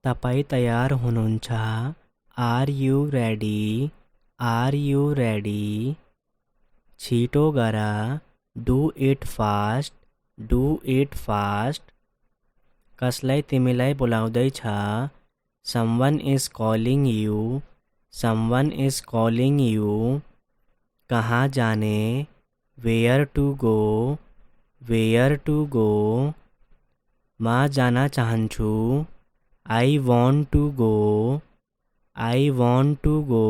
तपाईँ तयार हुनुहुन्छ? Are you ready? Are you ready? छिटो गर, do it fast, do it fast. कसलाई तिमीलाई बोलाउँदैछ? Someone is calling you, someone is calling you. कहाँ जाने? Where to go, where to go. म जान चाहन्छु, I want to go, I want to go.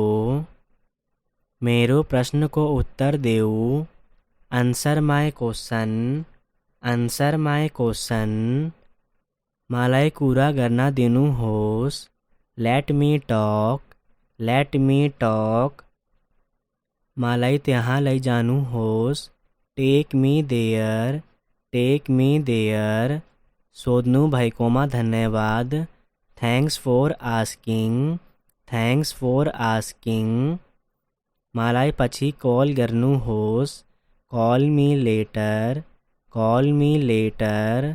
मेरो प्रश्नको उत्तर देऊ, answer my question, answer my question. मलाई कुरा गर्न दिनुहोस्, लेट मी टक, लेट मी टक। मलाई त्यहाँ लैजानुहोस्, take me there, take me there. सोध्नु भएकोमा धन्यवाद, thanks for asking, thanks for asking. मलाई पछि कल गर्नुहोस्, कल मी लेटर, कल मी लेटर।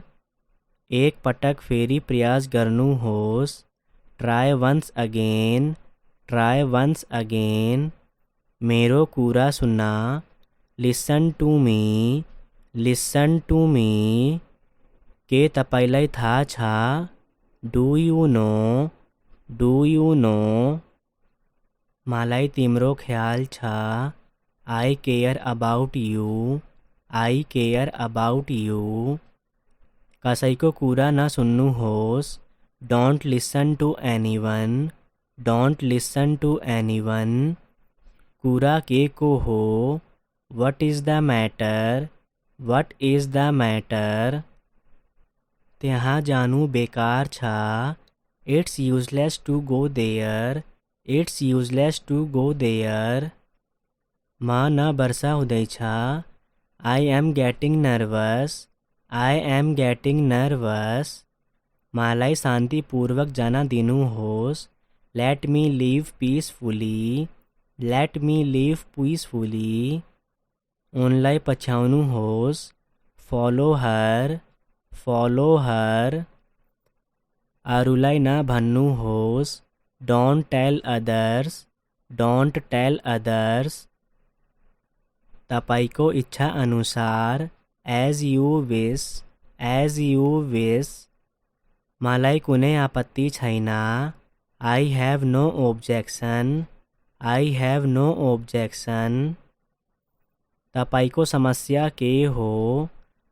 एक पटक फेरि प्रयास गर्नुहोस्, try once again, try once again. मेरो कुरा सुन्न, listen to me, listen to me. के तपाईँलाई थाहा छ? Do you know, do you know. मलाई तिम्रो ख्याल छ, I care about you, I care about you. कसैको कुरा नसुन्नुहोस्, don't listen to anyone, don't listen to anyone. कुरा के को हो? What is the matter, what is the matter. त्यहाँ जानु बेकार छ, it's useless to go there, it's useless to go there. म न वर्षा हुँदैछ, I am getting nervous, I am getting nervous. मलाई शान्तिपूर्वक जान दिनुहोस्, let me live peacefully, let me live peacefully. उनलाई पछ्याउनुहोस्, फलो हर, फलो हर। अरूलाई नभन्नुहोस्, don't tell others, don't tell others. तपाईँको इच्छा अनुसार, एज यु विस, एज यु विस। मलाई कुनै आपत्ति छैन, I have no objection, I have no objection. तपाईँको समस्या के हो?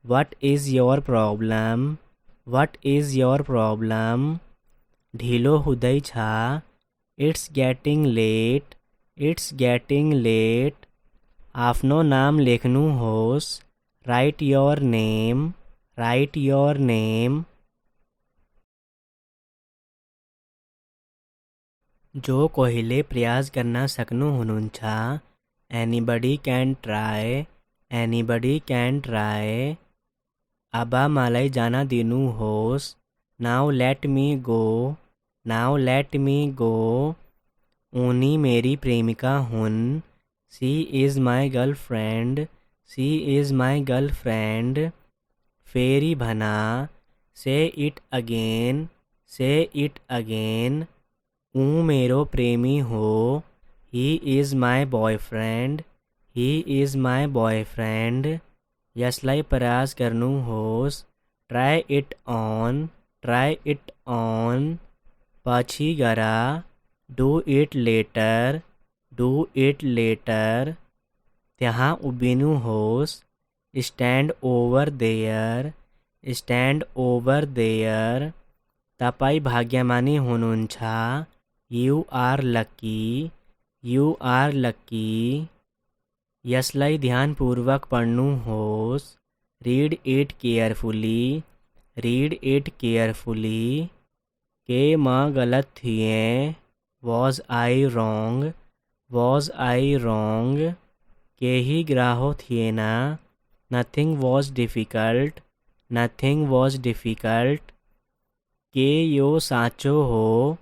What is your problem, what is your problem. ढिलो हुँदैछ, it's getting late, it's getting late. आफ्नो नाम लेख्नुहोस्, write your name, write your name. जो कोहीले प्रयास गर्न सक्नुहुनुहुन्छ, anybody can try, anybody can try. अब मलाई जान दिनुहोस्, now let me go, now let me go. उनी मेरी प्रेमिका हुन्, she is my girlfriend, she is my girlfriend. फेरि भन, say it again, say it again. ऊ मेरो प्रेमी हो, he is my boyfriend, he is my boyfriend. यसलाई प्रयास गर्नुहोस्, try it on, try it on. पछि गर, do it later, do it later. त्यहाँ उभिनुहोस्, stand over there, stand over there. तपाईँ भाग्यमानी हुनुहुन्छ, you are lucky, you are lucky. यसलाई ध्यानपूर्वक पढ्नुहोस्, read it carefully, read it carefully. के म गलत थिएँ? Was I wrong, was I wrong. केही गाह्रो थिएन, nothing was difficult, nothing was difficult. के यो साँचो हो?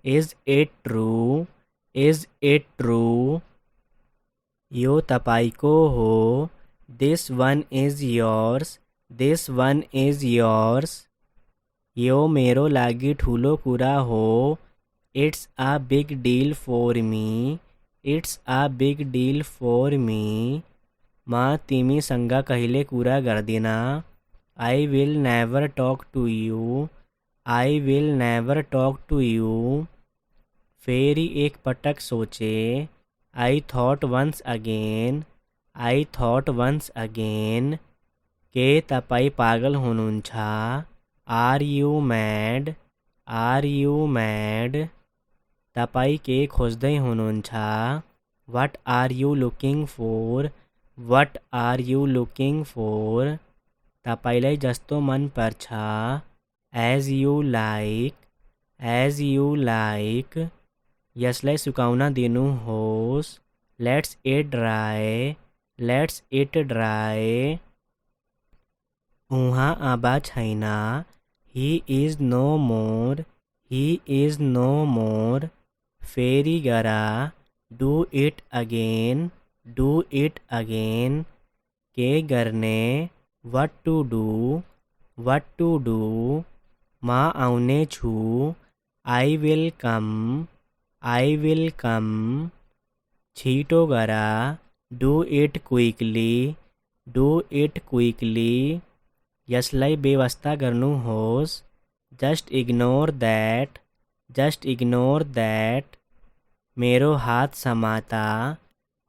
Is it true, is it true. यो तपाईँको हो, this one is yours, this one is yours. यो मेरो लागि ठुलो कुरा हो। It's a big deal for me. It's a big deal for me. म तिमी सँग कहिले कुरा गर्दिन। I will never talk to you. I will never talk to you. फेरि एक पटक सोचे। I thought once again. I thought once again. के तपाईँ पागल हुनुहुन्छ? Are you mad? Are you mad? तपाईँ के खोज्दै हुनुहुन्छ? What are you looking for? What are you looking for? तपाईँलाई जस्तो मन पर्छ। As you like. As you like. यसलाई सुकाउन दिनुहोस्। Let's it dry. Let's it dry. उहाँ अब छैन। He is no more. He is no मोर। फेरि गर। Do it again. Do it again. के गर्ने? What to do? What to do? म आउने छु। I will come. I will come. छिटो गर। Do it quickly. Do it quickly. यसलाई बेवास्ता गर्नुहोस्। Just ignore that. Just ignore that. मेरो हात समाता।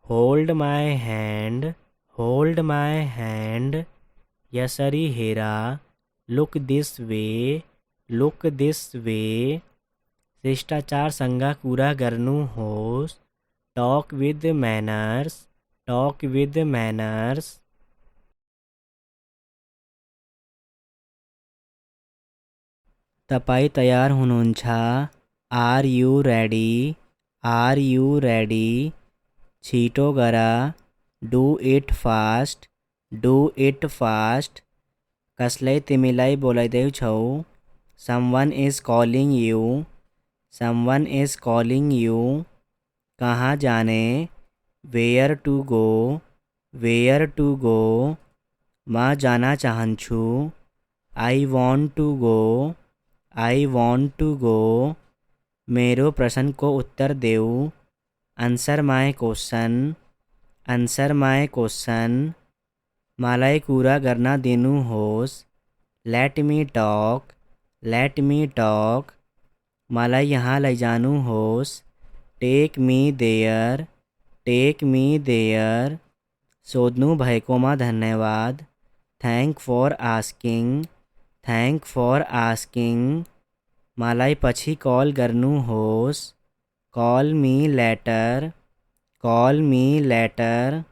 Hold my hand. Hold my hand. यसरी हेर। Look this way. Look this way. शिष्टाचारसँग कुरा गर्नुहोस्। Talk with manners. Talk with manners. तपाईँ तयार हुनुहुन्छ? Are you ready? Are you ready? छिटो गर। Do it fast. Do it fast. कसलाई तिमीलाई बोलाइदैछौ? Someone is calling you. Someone is calling you. कहाँ जाने? Where to go. Where to go. म जान चाहन्छु। I want to go. I want to go. मेरो प्रश्नको उत्तर देऊ। Answer my question. Answer my question. मलाई कुरा गर्न दिनुहोस्। Let me talk. Let me talk. मलाई यहाँ लैजानुहोस्। Take me there. Take me there. सोध्नु भएकोमा धन्यवाद। Thank for asking. Thank for asking. मलाई पछि कॉल गर्नुहोस्। Call me later. Call me later.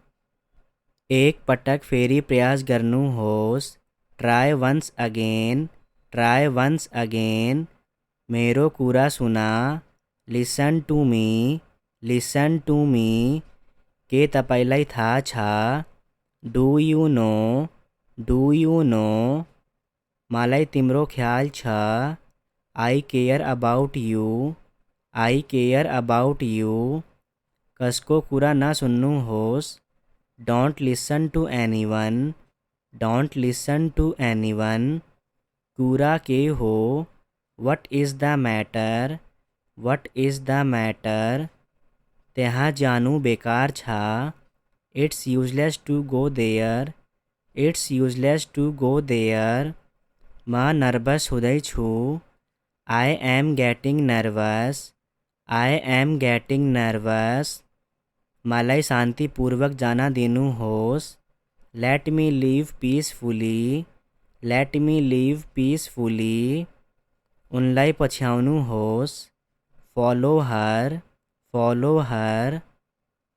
एक पटक फेरि प्रयास गर्नुहोस्। Try once again. Try once again. मेरो कुरा सुना। Listen to me. Listen to me. के तपाईलाई थाहा छ? Do you know? Do you know? मलाई तिम्रो ख्याल छ। I care about you. I care about you. कसको कुरा नसुन्नुहोस्। Don't listen to anyone. Don't listen to anyone. कुरा के हो? What is the matter? What is the matter? त्यहाँ जानु बेकार छ। It's useless to go there. It's useless to go there. म नर्भस हुँदैछु। I am getting nervous. I am getting nervous. मलाई शान्तिपूर्वक जान दिनुहोस्। Let me live peacefully. Let me live peacefully. उनलाई पछ्याउनुहोस्। Follow her. Follow her.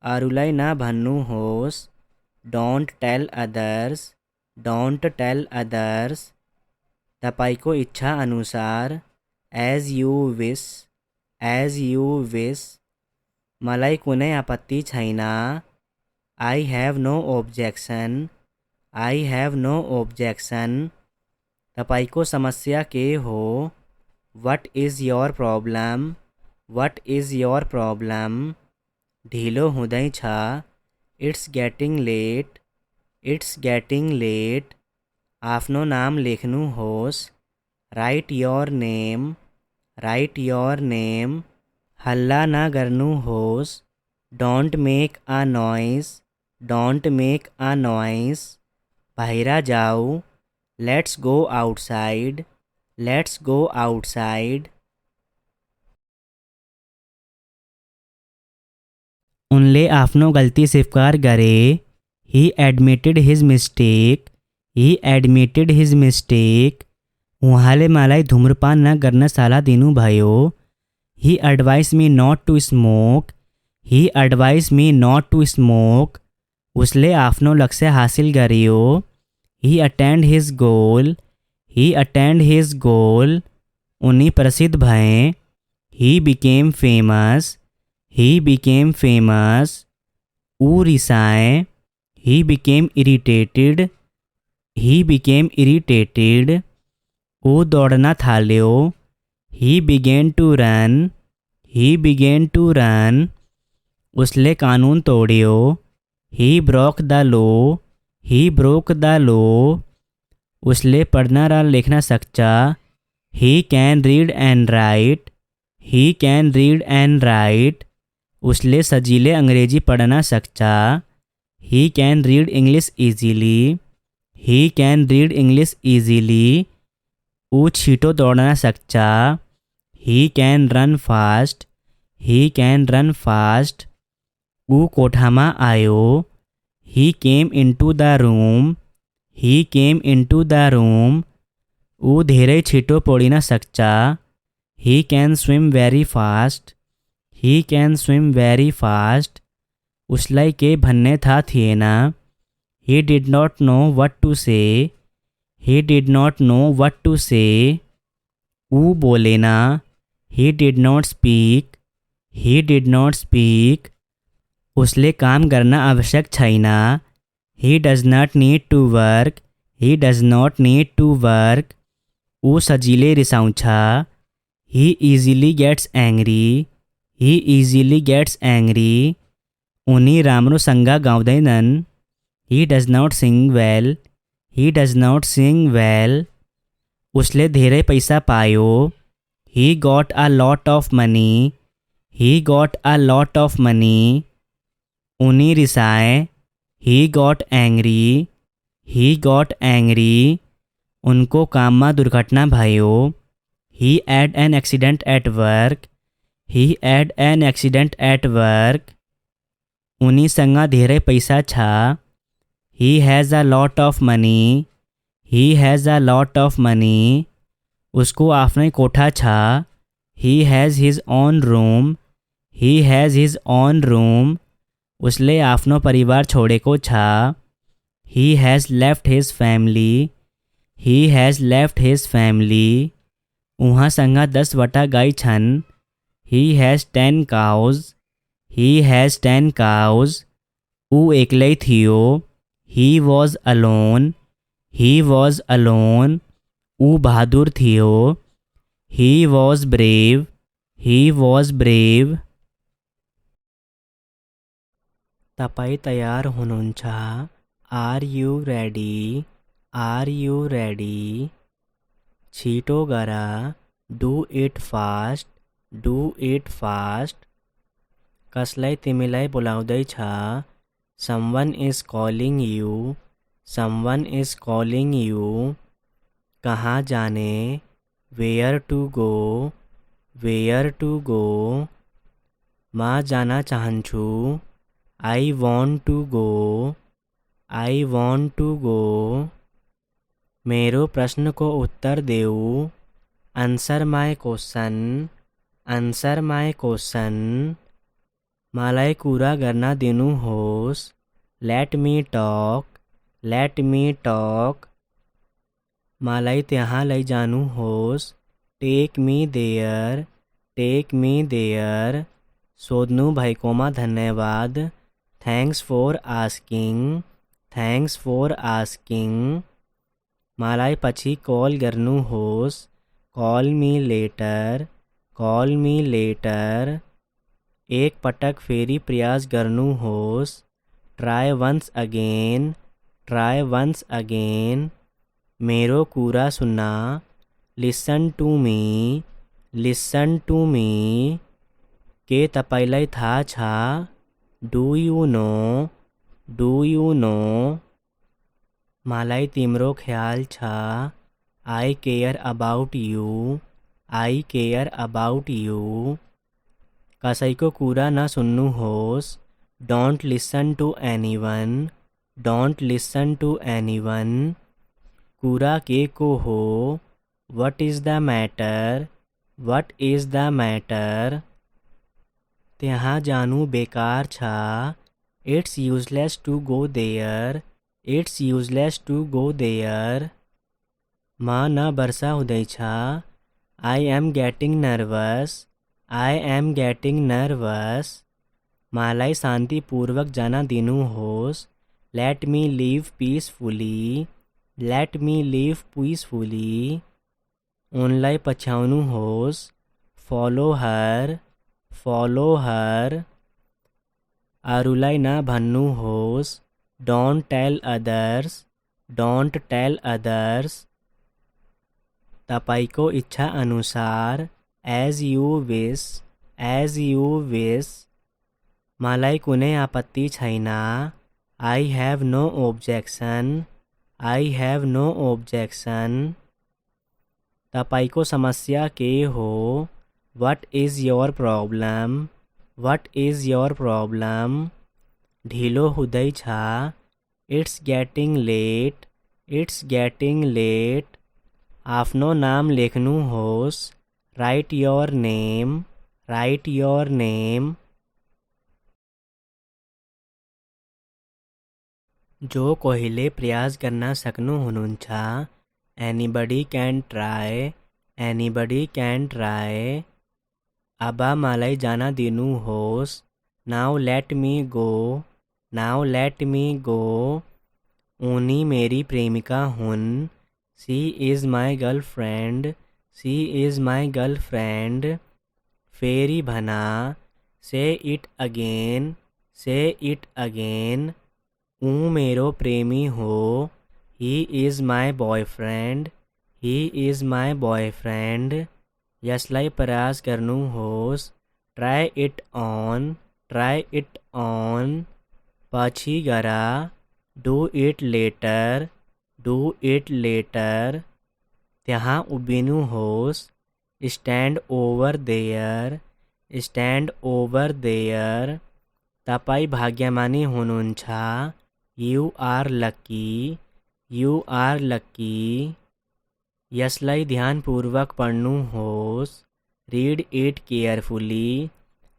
अरूलाई नभन्नुहोस्। Don't tell others. Don't tell others. तपाईको इच्छा अनुसार। As you wish. As you wish. मलाई कुनै आपत्ति छैन। I have no objection. I have no objection. तपाईको समस्या के हो? What is your problem? What is your problem? ढिलो हुँदैछ। It's getting late. It's getting late. आफ्नो नाम लेख्नुहोस्। Write your name, write your name. हल्ला ना गर्नु होस, don't make a noise, don't make a noise. बाहिरा जाओ, let's go outside, let's go outside. उनले आफ्नो गल्ती स्वीकार गरे, he admitted his mistake, he admitted his mistake. उहाँले मलाई धूम्रपान नगर्न सल्लाह दिनुभयो, he advise me not to smoke, he advise me not to smoke. उसले आफ्नो लक्ष्य हासिल गर्यो, he attend his goal, he attend his goal. उनी प्रसिद्ध भए, he became famous, he became famous. ऊ रिसाए, he became irritated, he became irritated. ऊ दौड़ना थाल्यो, he began to run, he began to run. उसले कानून तोड़ियो, he broke the law, he broke the law. उसले पढ़ना रा लिखना सकचा, he can read and write, he can read and write. उसले सजीले अंग्रेजी पढ़ना सकचा, he can read English easily, he can read English easily. ऊ छीटो दौड़ना सकचा, he can run fast, he can run fast. ऊ कोठामा आयो, he came into the room, he came into the room. ऊ धेरै छिटो पौडिन सक्चा, he can swim very fast, he can swim very fast. उसलाई के भन्ने थाहा थिएन, he did not know what to say, he did not know what to say. ऊ बोलेन, he did not speak, he did not speak. उसले काम गर्न आवश्यक छैन, he does not need to work, he does not need to work. ऊ सजिले रिसाउँछ, he easily gets angry, he easily gets angry. उनी राम्रोसँग गाउँदैनन्, he does not sing well, he does not sing well. उसले धेरै पैसा पायो, he got a lot of money, he got a lot of money. उनी रिसाए, he got angry, he got angry. उनको काममा दुर्घटना भयो, he had an accident at work, he had an accident at work. उनीसँग धेरै पैसा छ, he has a lot of money, he has a lot of money. उसको आफ्नै कोठा छ, he has his own room, he has his own room. उसले आफ्नो परिवार छोडेको छ, he has left his family, he has left his family. उहाँसँग 10वटा गाई छन्, he has 10 cows, he has 10 cows. ऊ एक्लै थियो, he was alone, he was alone. ऊ बहादुर थियो, he was brave, he was brave. तपाईँ तयार हुनुहुन्छ? Are you ready? Are you ready? छिटो गर, do it fast, do it fast. कसलाई तिमीलाई बोलाउँदैछ? Someone is calling you, someone is calling you. कहाँ जाने? Where to go, where to go. म जान चाहन्छु, I want to go, I want to go. मेरो प्रश्नको उत्तर देऊ, answer my question, answer my question. मलाई कुरा गर्न दिनुहोस्, लेट मी टक, लेट मी टक। मलाई त्यहाँ लैजानुहोस्, take me there, take me there. सोध्नु भएकोमा धन्यवाद, thanks for asking, thanks for asking. मलाई पछि कॉल गर्नुहोस्, call me later, call me later. एक पटक फेरि प्रयास गर्नुहोस्, try once again, try once again. मेरो कुरा सुन्न, listen to me, listen to me. के तपाईँलाई थाहा छ, do you know, do you know. मलाई तिम्रो ख्याल छ, I care about you, I care about you. कसैको कुरा नसुन्नुहोस्, don't listen to anyone, don't listen to anyone. कुरा के को हो, what is the matter, what is the matter. त्यहाँ जानु बेकार छ, it's useless to go there, it's useless to go there. म न वर्षा हुँदैछ, I am getting nervous, I am getting nervous. मलाई शान्तिपूर्वक जान दिनुहोस्, let me live peacefully, let me live peacefully. उनलाई पछ्याउनुहोस्, फलो हर, फलो हर। अरूलाई नभन्नुहोस्, don't tell others, don't tell others. तपाईँको इच्छा अनुसार, एज यु विस, एज यु विस। मलाई कुनै आपत्ति छैन, I have no objection, I have no objection. तपाईँको समस्या के हो, what is your problem, what is your problem. ढिलो हुँदैछ, it's getting late, it's getting late. आफ्नो नाम लेख्नुहोस्, write your name, write your name. जो कोहीले प्रयास गर्न सक्नुहुनुहुन्छ, anybody can try, anybody can try. अब मलाई जान दिनुहोस्, now let me go, now let me go. उनी मेरी प्रेमिका हुन्, she is my girlfriend, she is my girlfriend. फेरि भना, say it again, say it again. ऊ मेरो प्रेमी हो, he is my boyfriend, he is my boyfriend. यसलाई प्रयास गर्नुहोस्, try it on, try it on. पछि गर, do it later, do it later. त्यहाँ उभिनुहोस्, stand over there, stand over there. तपाईँ भाग्यमानी हुनुहुन्छ, you are lucky, you are lucky. यसलाई ध्यानपूर्वक पढ्नुहोस्, read it carefully,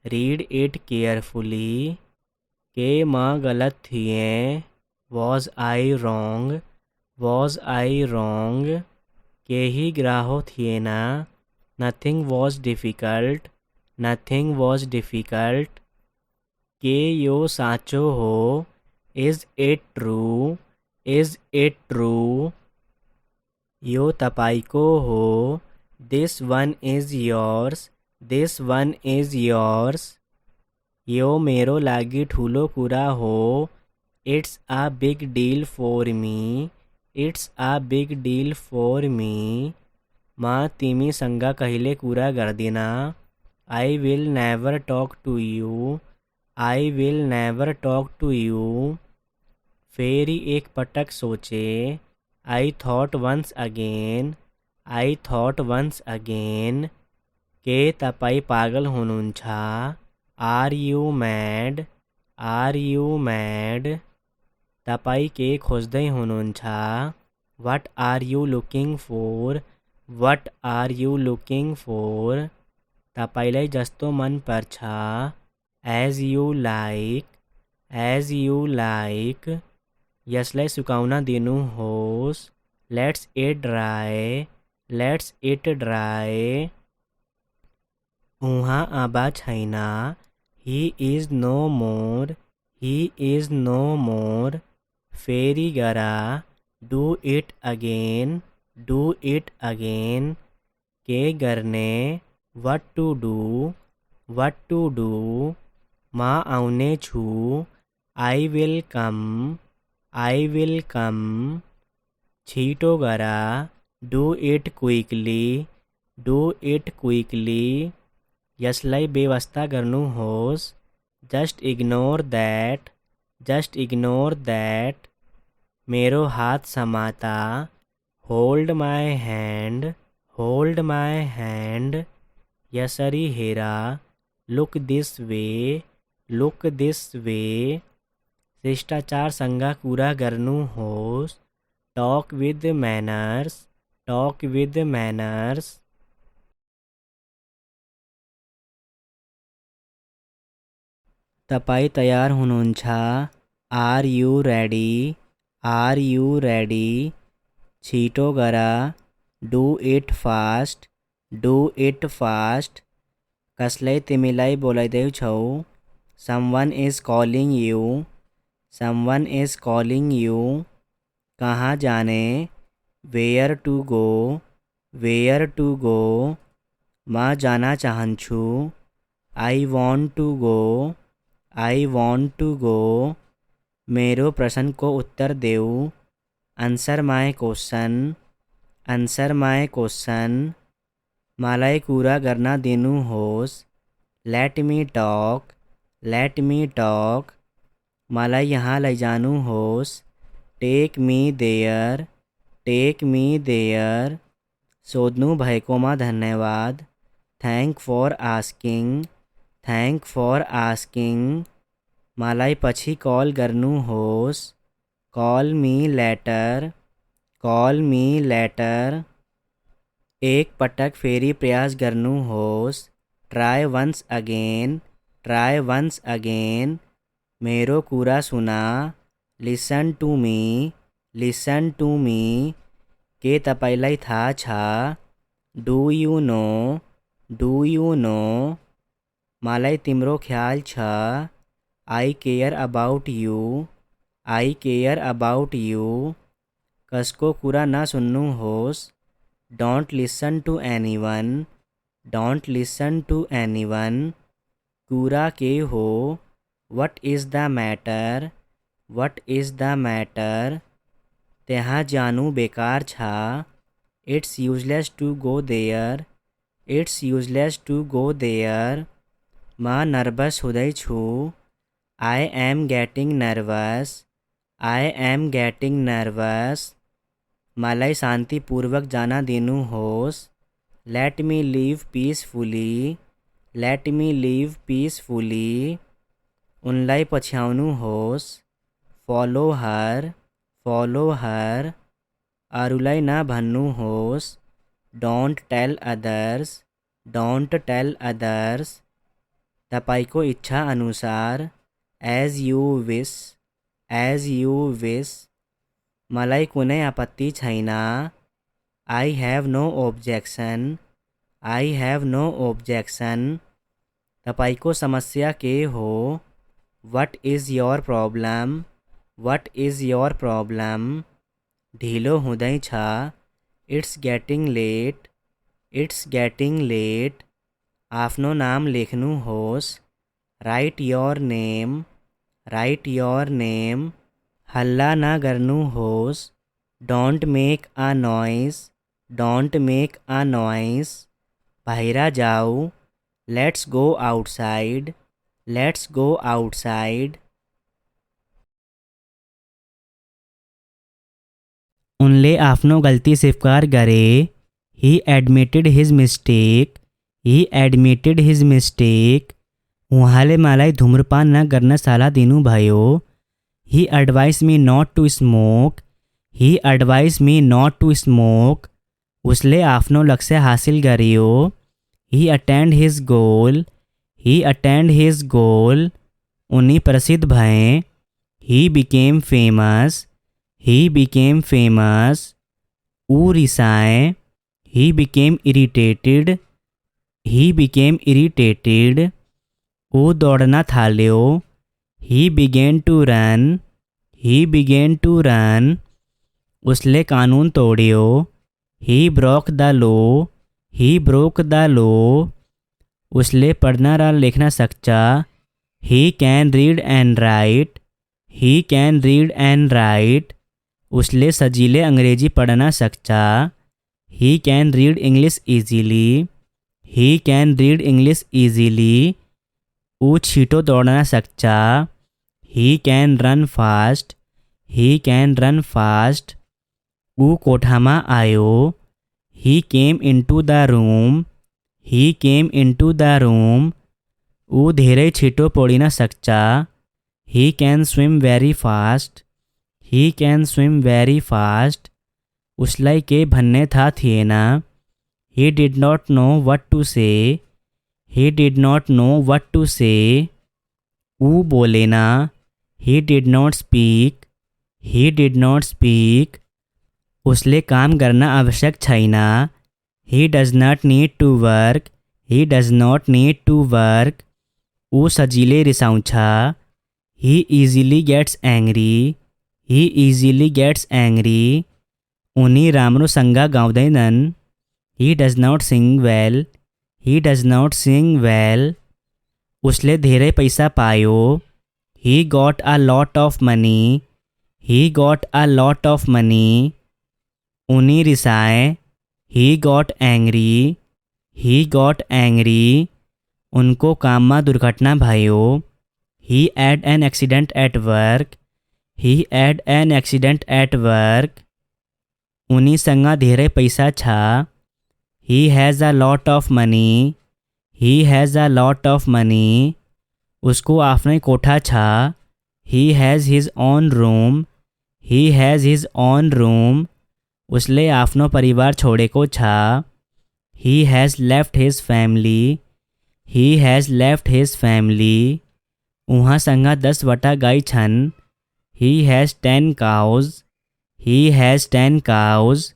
read it carefully. के म गलत थिएँ, was I wrong, was I wrong. केही गाह्रो थिएन, nothing was difficult, nothing was difficult. के यो साँचो हो, is it true, is it true. यो तपाईँको हो, this one is yours, this one is yours. यो मेरो लागि ठुलो कुरा हो, it's a big deal for me, it's a big deal for me. म तिमीसँग कहिले कुरा गर्दिन, I will never talk to you, I will never talk to you. फेरि एक पटक सोचे, I thought once again, I thought once again. के तपाईँ पागल हुनुहुन्छ, are you mad, are you mad. तपाईँ के खोज्दै हुनुहुन्छ, what are you looking for, what are you looking for. तपाईँलाई जस्तो मन पर्छ, as you like, as you like. यसलाई सुकाउन दिनुहोस्, let's it dry, let's it dry. उहाँ अब छैन, he is no more, he is no मोर। फेरि गर, do it again, do it again. के गर्ने, what to do, what to do. म आउने छु, I will come, I will come. छिटो गर, do it quickly, do it quickly. यसलाई बेवस्था गर्नु होस्, just ignore that, just ignore that. मेरो हाथ समाता, hold my hand, hold my hand. यसरी हेरा, look this way, look this way. शिष्टाचार संगा कुरा गर्नु होस्, talk with manners, talk with manners. तपाई तयार हुनुहुन्छ? Are you ready, are you ready. छिटो गरा, do it fast, do it fast. कसलाई तिमीलाई बोलाइदैछौ? Someone is calling you, someone is calling you. कहाँ जाने? Where to go, where to go. म जाना चाहन्छु, I want to go, I want to go. मेरो प्रश्न को उत्तर देऊ, answer my question, answer my question. मलाई कुरा गर्न दिनु होस्, let me talk, let me talk. मलाई यहाँ लैजानु होस्, take me there, take me there. सोध्नु भएकोमा धन्यवाद, thank for asking, thank for asking. मलाई पछि कॉल गर्नु होस्, call me later, call me later. एक पटक फेरि प्रयास गर्नु होस्, try once again, try once again. मेरो कुरा सुना, listen to me, listen to me. के तपाईलाई थाहा छ? Do you know, do you know. मलाई तिम्रो ख्याल छ, I care about you, I care about you. कसको कुरा नसुन्नु होस्, don't listen to anyone, don't listen to anyone. कुरा के हो, what is the matter, what is the matter. त्यहाँ जानु बेकार छ, it's useless to go there, it's useless to go there. म नर्भस हुँदैछु, I am getting nervous, I am getting nervous. मलाई शान्तिपूर्वक जान दिनुहोस्, let me live peacefully, let me live peacefully. उनलाई पछ्याउनुहोस्, फॉलो हर, फॉलो हर। अरूलाई नभन्नुहोस्, don't tell others, don't tell others. तपाईको इच्छा अनुसार, as you wish, as you wish. मलाई कुनै आपत्ति छैन, I have no objection, I have no objection. तपाईको समस्या के हो, what is your problem, what is your problem. ढिलो हुँदैछ, it's getting late, it's getting late. आफ्नो नाम लेख्नुहोस्, write your name, write your name. हल्ला नगर्नुहोस्, don't make a noise, don't make a noise. बाहिर जाऊ, let's go outside, let's go outside. उनले आफ्नो गल्ती स्वीकार गरे, he admitted his mistake, he admitted his mistake. उहाँले मलाई धूम्रपान नगर्न सल्लाह दिनुभयो, he advise me not to smoke, he advise me not to smoke. उसले आफ्नो लक्ष्य हासिल गर्यो, he attend his goal, he attend his goal. उनी प्रसिद्ध भए, he became famous, he became famous. ऊ रिसाए, he became irritated, he became irritated. ऊ दौड़ना थाल्यो, he began to run, he began to run. उसले कानून तोड्यो, he broke the law, he broke the law. उसले पढ़ना र लेख्न सक्छ, ही can read and write, he can read and write. उसले सजिले अंग्रेजी पढ़न सक्छ, He can read English easily. He can read English easily. ऊ छीटो दौड़ना सकता. He can run fast. He can run fast. ऊ कोठामा आयो. He came into the room. He came into the room. ऊ धेरै छिटो पौडिन सक्छ. He can swim very fast. He can swim very fast. उसलाई केही भन्ने थाहा थिएन. He did not know what to say. He did not know what to say. ऊ बोलेन. He did not speak. He did not speak. उसले काम गर्न आवश्यक छैन. He does not need to work. He does not need to work. ऊ सजिलै रिसाउँछ. He easily gets angry. He easily gets angry. उनी राम्रोसँग गाउँदैनन्. He does not sing well. He does not sing well. उसले धेरै पैसा पायो. He got a lot of money. He got a lot of money. उनी रिसाए. He got angry. He got angry. उनको काममा दुर्घटना भयो. He had an accident at work. He had an accident at work. उनीसँग धेरै पैसा छ. He has a lot of money. He has a lot of money. उसको आफ्नै कोठा छ. He has his own room. He has his own room. उसले आफ्नो परिवार छोडेको छ. He has left his family. He has left his family. उहाँसँग 10वटा गाई छन्. He has 10 cows. He has 10 cows.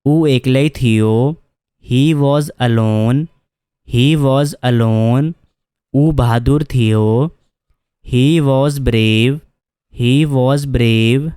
ऊ एक्लै थियो. He was alone. He was alone. ऊ बहादुर थियो. He was brave. He was brave.